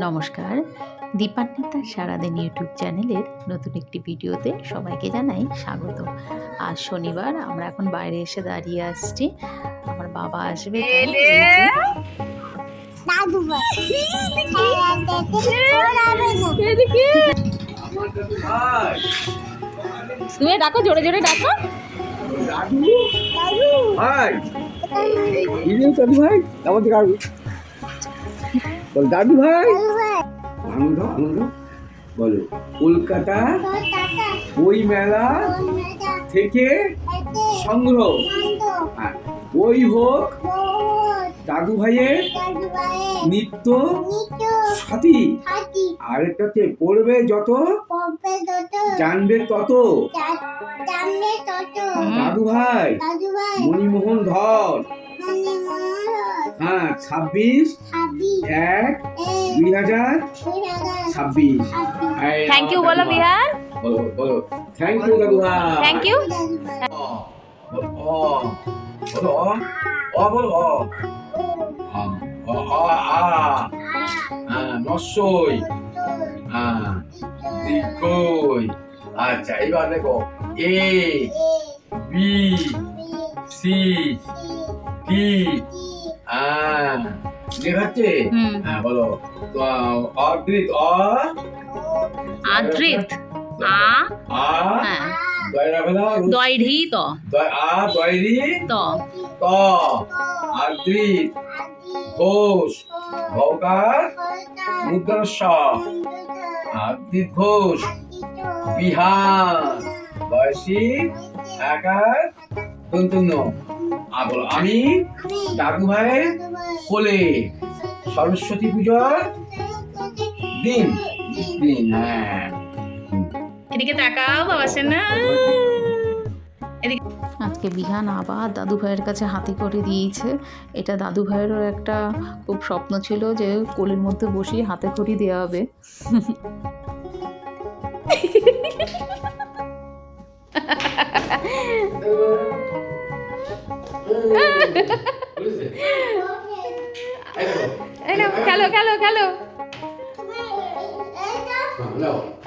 নমস্কার, দীপান্বিতার সারাদিন ইউটিউব চ্যানেলের নতুন একটি ভিডিওতে সবাইকে জানাই স্বাগত। আজ শনিবার, আমরা এখন বাইরে এসে দাঁড়িয়ে আসছি। আমার বাবা আসবে তাই এই যে তুমি ডাকো, জোরে জোরে ডাকো। দাদু ভাই আনন্দ আনন্দ বলো। কলকাতা বই মেলা থেকে সংগ্রহ, বই হোক দাদু ভাইয়ের নিত্য সাথী, আরেকটাতে পড়বে যত জানবে তত। দাদু ভাই মণিমোহন ধর, হ্যাঁ 26/1/2026। থ্যাংক ইউ বলো বিহার। বলো বলো থ্যাংক ইউ দাদু ভাই। Thank you. নশ্বই, দীর্ঘই। আচ্ছা এবার দেখো এ বি সি ডি। দেখাচ্ছে? হ্যাঁ বলো। অদ্রিত আদ্রিত দয়রি ত আদ্রিত ঘোষ, ভৌকার মুদ্রাস আদ্রিত ঘোষ বিহার, বয়সী একার দন্তন্য। বলো আমি দাদু ভাইয়ের কোলে সরস্বতী পূজার দিন দিন। হ্যাঁ এদিকে তাকাও বাবা সোনা। আজকে বিহান আবার দাদু ভাইয়ের কাছে হাতে করে দিয়েছে। এটা দাদু ভাইয়েরও একটা খুব স্বপ্ন ছিল যে কোলের মধ্যে বসিয়ে হাতে খড়ি দেওয়া হবে। খেলো খেলো খেলো।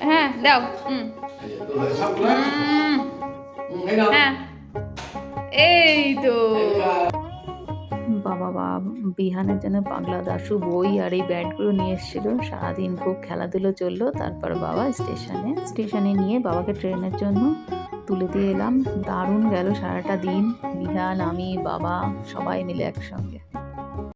হ্যাঁ দাও। হ্যাঁ এই তো বাবা বিহানের জন্য পাগলা দাশু বই আর এই ব্যাটগুলো নিয়ে এসেছিল। সারাদিন খুব খেলাধুলো চললো। তারপর বাবা স্টেশনে নিয়ে বাবাকে ট্রেনের জন্য তুলে দিয়ে এলাম। দারুণ গেল সারাটা দিন। বিহান, আমি, বাবা সবাই মিলে একসঙ্গে।